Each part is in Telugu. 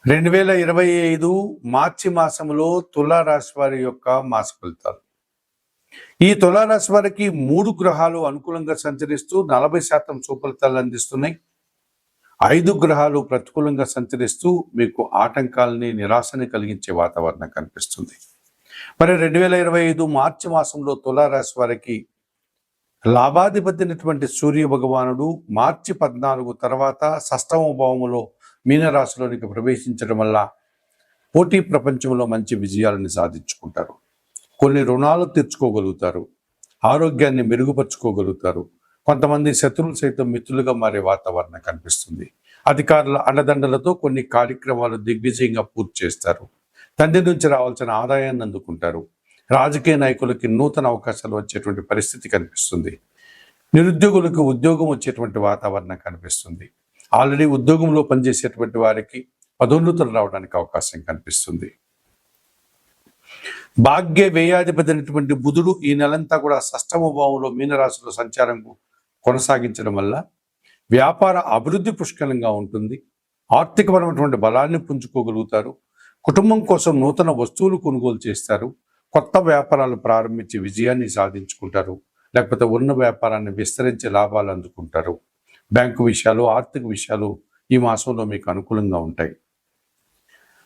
2025 మార్చి మాసంలో తులారాశి వారి యొక్క మాస ఫలితాలు. ఈ తులారాశి వారికి 3 గ్రహాలు అనుకూలంగా సంచరిస్తూ 40% సుఫలితాలు అందిస్తున్నాయి. 5 గ్రహాలు ప్రతికూలంగా సంచరిస్తూ మీకు ఆటంకాలని, నిరాశని కలిగించే వాతావరణం కనిపిస్తుంది. మరి 2025 మార్చి మాసంలో తులారాశి వారికి లాభాధిపతి అయినటువంటి సూర్య భగవానుడు మార్చి 14 తర్వాత షష్టమ భావములో మీనరాశిలోనికి ప్రవేశించడం వల్ల పోటీ ప్రపంచంలో మంచి విజయాలను సాధించుకుంటారు. కొన్ని రుణాలు తీర్చుకోగలుగుతారు, ఆరోగ్యాన్ని మెరుగుపరుచుకోగలుగుతారు. కొంతమంది శత్రువులు సైతం మిత్రులుగా మారే వాతావరణం కనిపిస్తుంది. అధికారుల అండదండలతో కొన్ని కార్యక్రమాలు దిగ్విజయంగా పూర్తి చేస్తారు. తండ్రి నుంచి రావాల్సిన ఆదాయాన్ని అందుకుంటారు. రాజకీయ నాయకులకి నూతన అవకాశాలు వచ్చేటువంటి పరిస్థితి కనిపిస్తుంది. నిరుద్యోగులకు ఉద్యోగం వచ్చేటువంటి వాతావరణం కనిపిస్తుంది. ఆల్రెడీ ఉద్యోగంలో పనిచేసేటువంటి వారికి పదోన్నతులు రావడానికి అవకాశం కనిపిస్తుంది. భాగ్య వ్యయాధిపతి అయినటువంటి బుధుడు ఈ నెలంతా కూడా షష్టమ భావంలో మీనరాశిలో సంచారం కొనసాగించడం వల్ల వ్యాపార అభివృద్ధి పుష్కలంగా ఉంటుంది. ఆర్థికపరమైనటువంటి బలాన్ని పుంజుకోగలుగుతారు. కుటుంబం కోసం నూతన వస్తువులు కొనుగోలు చేస్తారు. కొత్త వ్యాపారాలు ప్రారంభించి విజయాన్ని సాధించుకుంటారు. లేకపోతే ఉన్న వ్యాపారాన్ని విస్తరించి లాభాలు అందుకుంటారు. బ్యాంకు విషయాలు, ఆర్థిక విషయాలు ఈ మాసంలో మీకు అనుకూలంగా ఉంటాయి.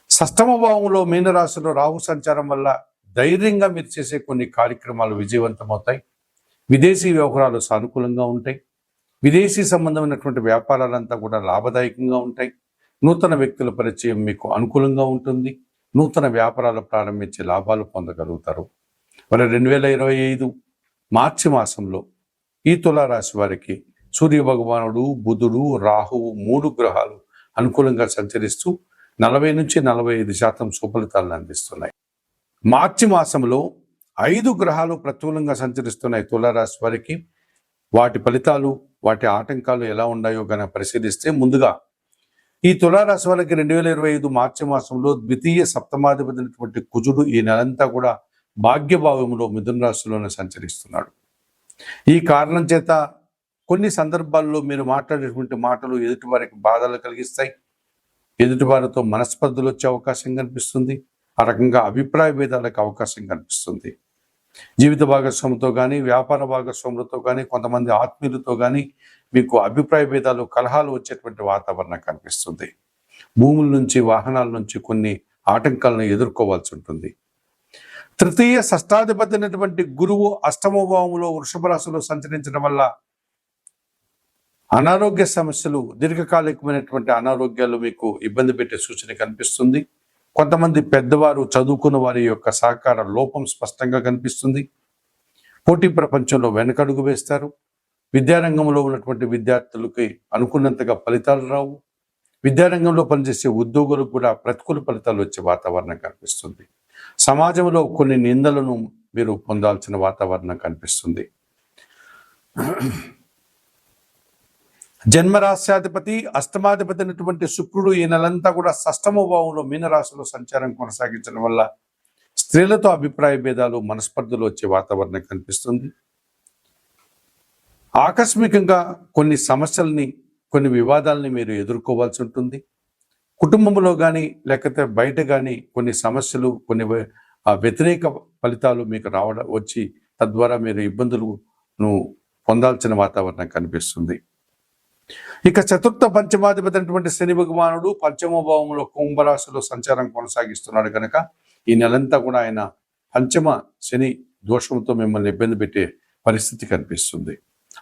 షష్టమ భావంలో మీనరాశిలో రాహు సంచారం వల్ల ధైర్యంగా మీరు చేసే కొన్ని కార్యక్రమాలు విజయవంతమవుతాయి. విదేశీ వ్యవహారాలు సానుకూలంగా ఉంటాయి. విదేశీ సంబంధమైనటువంటి వ్యాపారాలంతా కూడా లాభదాయకంగా ఉంటాయి. నూతన వ్యక్తుల పరిచయం మీకు అనుకూలంగా ఉంటుంది. నూతన వ్యాపారాలు ప్రారంభించి లాభాలు పొందగలుగుతారు. మరి 2025 మార్చి మాసంలో ఈ తులారాశి వారికి సూర్య భగవానుడు, బుధుడు, రాహువు 3 గ్రహాలు అనుకూలంగా సంచరిస్తూ 40 నుంచి 45% సుఫలితాలను అందిస్తున్నాయి. మార్చి మాసంలో 5 గ్రహాలు ప్రతికూలంగా సంచరిస్తున్నాయి తులారాశి వారికి. వాటి ఫలితాలు, వాటి ఆటంకాలు ఎలా ఉన్నాయో గనక పరిశీలిస్తే, ముందుగా ఈ తులారాశి వారికి 2025 మార్చి మాసంలో ద్వితీయ సప్తమాధిపతి అయినటువంటి కుజుడు ఈ నెలంతా కూడా భాగ్యభావంలో మిథున రాశిలోనే సంచరిస్తున్నాడు. ఈ కారణం చేత కొన్ని సందర్భాల్లో మీరు మాట్లాడేటువంటి మాటలు ఎదుటివారికి బాధలు కలిగిస్తాయి. ఎదుటివారితో మనస్పర్ధలు వచ్చే అవకాశం కనిపిస్తుంది. ఆ రకంగా అభిప్రాయ భేదాలకు అవకాశం కనిపిస్తుంది. జీవిత భాగస్వామితో కానీ, వ్యాపార భాగస్వాములతో కానీ, కొంతమంది ఆత్మీయులతో కానీ మీకు అభిప్రాయ భేదాలు, కలహాలు వచ్చేటువంటి వాతావరణం కనిపిస్తుంది. భూముల నుంచి, వాహనాల నుంచి కొన్ని ఆటంకాలను ఎదుర్కోవాల్సి ఉంటుంది. తృతీయ షష్టాధిపతి అయినటువంటి గురువు అష్టమ భావంలో వృషభ రాశిలో సంచరించడం వల్ల అనారోగ్య సమస్యలు, దీర్ఘకాలికమైనటువంటి అనారోగ్యాలు మీకు ఇబ్బంది పెట్టే సూచన కనిపిస్తుంది. కొంతమంది పెద్దవారు, చదువుకున్న వారి యొక్క సహకార లోపం స్పష్టంగా కనిపిస్తుంది. పోటీ ప్రపంచంలో వెనకడుగు వేస్తారు. విద్యారంగంలో ఉన్నటువంటి విద్యార్థులకి అనుకున్నంతగా ఫలితాలు రావు. విద్యారంగంలో పనిచేసే ఉద్యోగులకు కూడా ప్రతికూల ఫలితాలు వచ్చే వాతావరణం కనిపిస్తుంది. సమాజంలో కొన్ని నిందలను మీరు పొందాల్సిన వాతావరణం కనిపిస్తుంది. జన్మరాశ్యాధిపతి, అష్టమాధిపతి అయినటువంటి శుక్రుడు ఈ నెలంతా కూడా షష్టమ భావంలో మీనరాశిలో సంచారం కొనసాగించడం వల్ల స్త్రీలతో అభిప్రాయ భేదాలు, మనస్పర్ధలు వచ్చే వాతావరణం కనిపిస్తుంది. ఆకస్మికంగా కొన్ని సమస్యల్ని, కొన్ని వివాదాలని మీరు ఎదుర్కోవాల్సి ఉంటుంది. కుటుంబంలో కానీ, లేకపోతే బయట కానీ కొన్ని సమస్యలు, కొన్ని వ్యతిరేక ఫలితాలు మీకు వచ్చి తద్వారా మీరు ఇబ్బందులను పొందాల్సిన వాతావరణం కనిపిస్తుంది. ఇక చతుర్థ పంచమాధిపతి అయినటువంటి శని భగవానుడు పంచమ భావంలో కుంభరాశిలో సంచారం కొనసాగిస్తున్నాడు కనుక ఈ నెలంతా కూడా ఆయన పంచమ శని దోషంతో మిమ్మల్ని ఇబ్బంది పెట్టే పరిస్థితి కనిపిస్తుంది.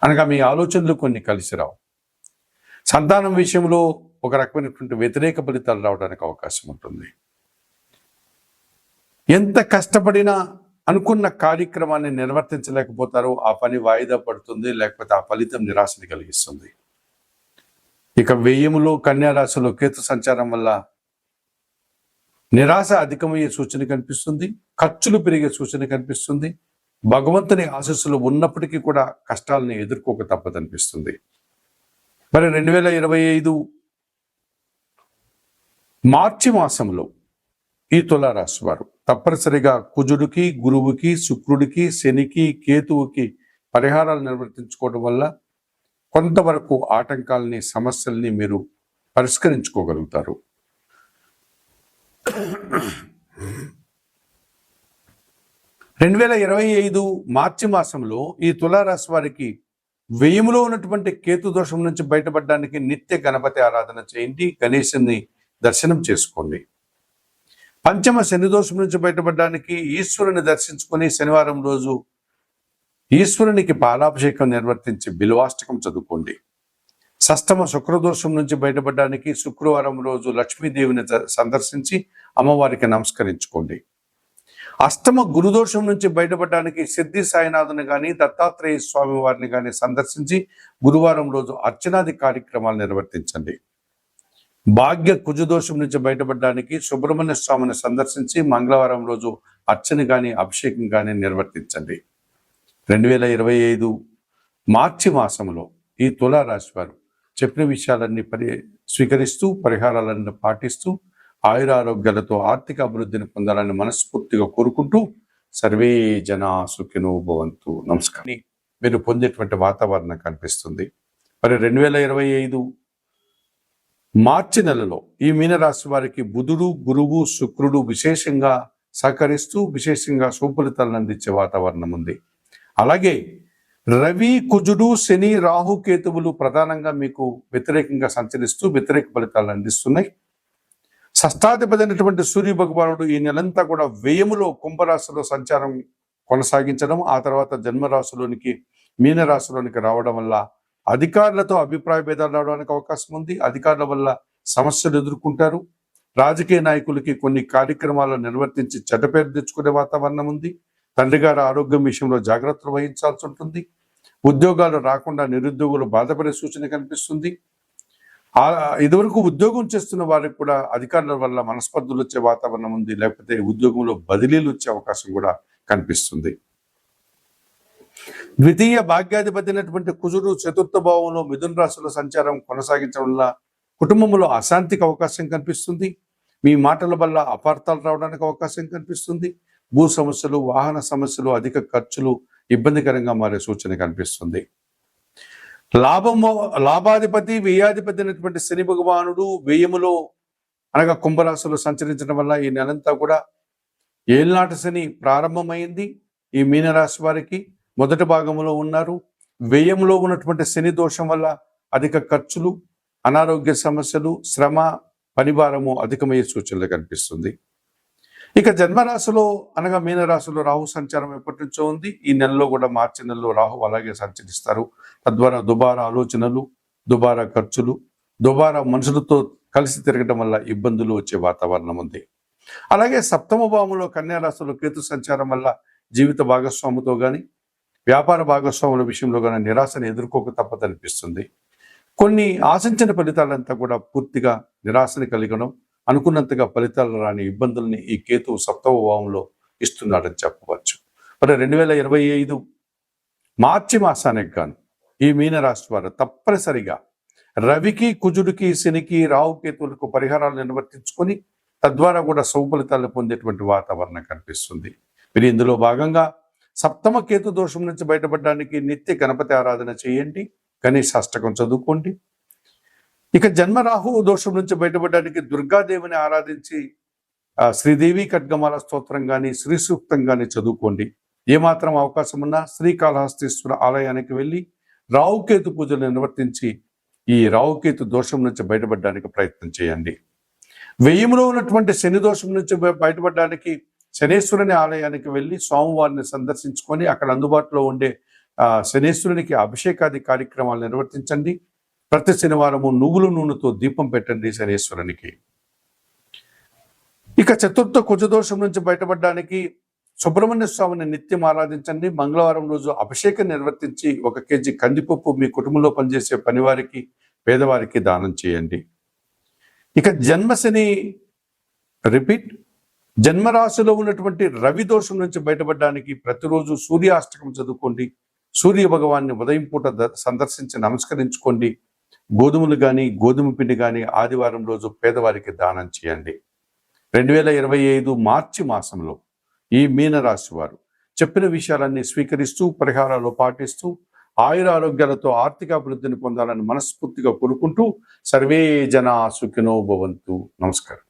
అనగా మీ ఆలోచనలు కొన్ని కలిసి రావు. సంతానం విషయంలో ఒక రకమైనటువంటి వ్యతిరేక ఫలితాలు రావడానికి అవకాశం ఉంటుంది. ఎంత కష్టపడినా అనుకున్న కార్యక్రమాన్ని నిర్వర్తించలేకపోతారో ఆ పని వాయిదా పడుతుంది, లేకపోతే ఆ ఫలితం నిరాశని కలిగిస్తుంది. ఇక వ్యయములో కన్యారాశిలో కేతు సంచారం వల్ల నిరాశ అధికమయ్యే సూచన కనిపిస్తుంది. ఖర్చులు పెరిగే సూచన కనిపిస్తుంది. భగవంతుని ఆశీస్సులు ఉన్నప్పటికీ కూడా కష్టాలని ఎదుర్కోక తప్పదనిపిస్తుంది. మరి 2025 మార్చి మాసంలో ఈ తులారాశి వారు తప్పనిసరిగా కుజుడికి, గురువుకి, శుక్రుడికి, శనికి, కేతువుకి పరిహారాలు నిర్వర్తించుకోవడం వల్ల కొంతవరకు ఆటంకాలని, సమస్యల్ని మీరు పరిష్కరించుకోగలుగుతారు. 2025 మార్చి మాసంలో ఈ తులారాశి వారికి వ్యయములో ఉన్నటువంటి కేతు దోషం నుంచి బయటపడడానికి నిత్య గణపతి ఆరాధన చేయండి, గణేశుని దర్శనం చేసుకోండి. పంచమ శని దోషం నుంచి బయటపడడానికి ఈశ్వరుని దర్శించుకొని శనివారం రోజు ఈశ్వరునికి పాలాభిషేకం నిర్వర్తించి బిల్వాష్టకం చదువుకోండి. షష్టమ శుక్రదోషం నుంచి బయటపడడానికి శుక్రవారం రోజు లక్ష్మీదేవిని సందర్శించి అమ్మవారికి నమస్కరించుకోండి. అష్టమ గురుదోషం నుంచి బయటపడడానికి సిద్ధి సాయినాథుని కానీ దత్తాత్రేయ స్వామి వారిని కానీ సందర్శించి గురువారం రోజు అర్చనాది కార్యక్రమాలు నిర్వర్తించండి. భాగ్య కుజదోషం నుంచి బయటపడడానికి సుబ్రహ్మణ్య స్వామిని సందర్శించి మంగళవారం రోజు అర్చన కానీ అభిషేకం కానీ నిర్వర్తించండి. 2025 మార్చి మాసంలో ఈ తులారాశి వారు చెప్పిన విషయాలన్నీ స్వీకరిస్తూ పరిహారాలన్నీ పాటిస్తూ ఆయురారోగ్యాలతో ఆర్థిక అభివృద్ధిని పొందాలని మనస్ఫూర్తిగా కోరుకుంటూ సర్వే జనా సుఖినో భవంతు. నమస్కారం. మీరు పొందేటువంటి వాతావరణం కనిపిస్తుంది. మరి 2025 మార్చి నెలలో ఈ మీనరాశి వారికి బుధుడు, గురువు, శుక్రుడు విశేషంగా సహకరిస్తూ విశేషంగా సుఫలితాలను అందించే వాతావరణం ఉంది. అలాగే రవి, కుజుడు, శని, రాహు, కేతువులు ప్రధానంగా మీకు వ్యతిరేకంగా సంచరిస్తూ వ్యతిరేక ఫలితాలను అందిస్తున్నాయి. షష్టాధిపతి అయినటువంటి సూర్య భగవానుడు ఈ నెలంతా కూడా వ్యయములో కుంభరాశిలో సంచారం కొనసాగించడం, ఆ తర్వాత జన్మరాశిలోనికి మీనరాశిలోనికి రావడం వల్ల అధికారులతో అభిప్రాయ భేదాలు రావడానికి అవకాశం ఉంది. అధికారుల వల్ల సమస్యలు ఎదుర్కొంటారు. రాజకీయ నాయకులకి కొన్ని కార్యక్రమాలను నిర్వర్తించి చెడ్డ పేరు తెచ్చుకునే వాతావరణం ఉంది. తండ్రి గారి ఆరోగ్యం విషయంలో జాగ్రత్తలు వహించాల్సి ఉంటుంది. ఉద్యోగాలు రాకుండా నిరుద్యోగులు బాధపడే సూచన కనిపిస్తుంది. ఇదివరకు ఉద్యోగం చేస్తున్న వారికి కూడా అధికారుల వల్ల మనస్పర్ధలు వచ్చే వాతావరణం ఉంది. లేకపోతే ఉద్యోగంలో బదిలీలు వచ్చే అవకాశం కూడా కనిపిస్తుంది. ద్వితీయ భాగ్యాధిపతి అయినటువంటి కుజుడు చతుర్థ భావంలో మిథున రాశిలో సంచారం కొనసాగించడం వల్ల కుటుంబంలో అశాంతికి అవకాశం కనిపిస్తుంది. మీ మాటల వల్ల అపార్థాలు రావడానికి అవకాశం కనిపిస్తుంది. భూ సమస్యలు, వాహన సమస్యలు, అధిక ఖర్చులు ఇబ్బందికరంగా మారే సూచన కనిపిస్తుంది. లాభాధిపతి, వ్యయాధిపతి అయినటువంటి శని భగవానుడు వ్యయములో అనగా కుంభరాశిలో సంచరించడం వల్ల ఈ నెలంతా కూడా ఏళ్నాటి శని ప్రారంభమైంది. ఈ మీనరాశి వారికి మొదటి భాగంలో ఉన్నారు. వ్యయంలో ఉన్నటువంటి శని దోషం వల్ల అధిక ఖర్చులు, అనారోగ్య సమస్యలు, శ్రమ, పనిభారము అధికమయ్యే సూచనలు కనిపిస్తుంది. ఇక జన్మరాశిలో అనగా మీనరాశిలో రాహు సంచారం ఎప్పటి నుంచో ఉంది. ఈ నెలలో కూడా మార్చి నెలలో రాహు అలాగే సంచరిస్తారు. తద్వారా దుబారా ఆలోచనలు, దుబారా ఖర్చులు, దుబారా మనుషులతో కలిసి తిరగడం వల్ల ఇబ్బందులు వచ్చే వాతావరణం ఉంది. అలాగే సప్తమ భావంలో కన్యా రాశిలో కేతు సంచారం వల్ల జీవిత భాగస్వామితో కానీ వ్యాపార భాగస్వాముల విషయంలో కానీ నిరాశను ఎదుర్కోక తప్పదనిపిస్తుంది. కొన్ని ఆశించిన ఫలితాలంతా కూడా పూర్తిగా నిరాశని కలిగడం, అనుకున్నంతగా ఫలితాలు రాని ఇబ్బందుల్ని ఈ కేతువు సప్తమ భావంలో ఇస్తున్నాడని చెప్పవచ్చు. మరి 2025 మార్చి మాసానికి గాను ఈ మీనరాశి వారు తప్పనిసరిగా రవికి, కుజుడికి, శనికి, రాహు, కేతువులకు పరిహారాలు నిర్వర్తించుకొని తద్వారా కూడా సౌఫలితాలు పొందేటువంటి వాతావరణం కనిపిస్తుంది. మీరు ఇందులో భాగంగా సప్తమ కేతు దోషం నుంచి బయటపడడానికి నిత్య గణపతి ఆరాధన చేయండి, గణేశ అష్టకం చదువుకోండి. ఇక జన్మరాహు దోషం నుంచి బయటపడడానికి దుర్గాదేవిని ఆరాధించి శ్రీదేవి ఖడ్గమాల స్తోత్రం కానీ శ్రీ సూక్తం కానీ చదువుకోండి. ఏమాత్రం అవకాశం ఉన్నా శ్రీకాళహస్తీశ్వర ఆలయానికి వెళ్ళి రాహుకేతు పూజలు నిర్వర్తించి ఈ రాహుకేతు దోషం నుంచి బయటపడడానికి ప్రయత్నం చేయండి. వ్యయంలో ఉన్నటువంటి శని దోషం నుంచి బయటపడడానికి శనేశ్వరుని ఆలయానికి వెళ్ళి స్వామివారిని సందర్శించుకొని అక్కడ అందుబాటులో ఉండే శనేశ్వరునికి అభిషేకాది కార్యక్రమాలు నిర్వర్తించండి. ప్రతి శనివారము నువ్వుల నూనెతో దీపం పెట్టండి శనేశ్వరునికి. ఇక చతుర్థ కుజదోషం నుంచి బయటపడడానికి సుబ్రహ్మణ్య స్వామిని నిత్యం ఆరాధించండి. మంగళవారం రోజు అభిషేకం నిర్వర్తించి 1 కేజీ కందిపప్పు మీ కుటుంబంలో పనిచేసే పనివారికి, పేదవారికి దానం చేయండి. ఇక జన్మరాశిలో ఉన్నటువంటి రవి దోషం నుంచి బయటపడడానికి ప్రతిరోజు సూర్యాష్టకం చదువుకోండి. సూర్య భగవాన్ని ఉదయం పూట సందర్శించి నమస్కరించుకోండి. గోధుమలు కానీ గోధుమ పిండి కానీ ఆదివారం రోజు పేదవారికి దానం చేయండి. 2025 మార్చి మాసంలో ఈ మీనరాశి వారు చెప్పిన విషయాలన్నీ స్వీకరిస్తూ పరిహారాలు పాటిస్తూ ఆయురారోగ్యాలతో ఆర్థిక అభివృద్ధిని పొందాలని మనస్ఫూర్తిగా కోరుకుంటూ సర్వే జనా సుఖినో భవంతు. నమస్కారం.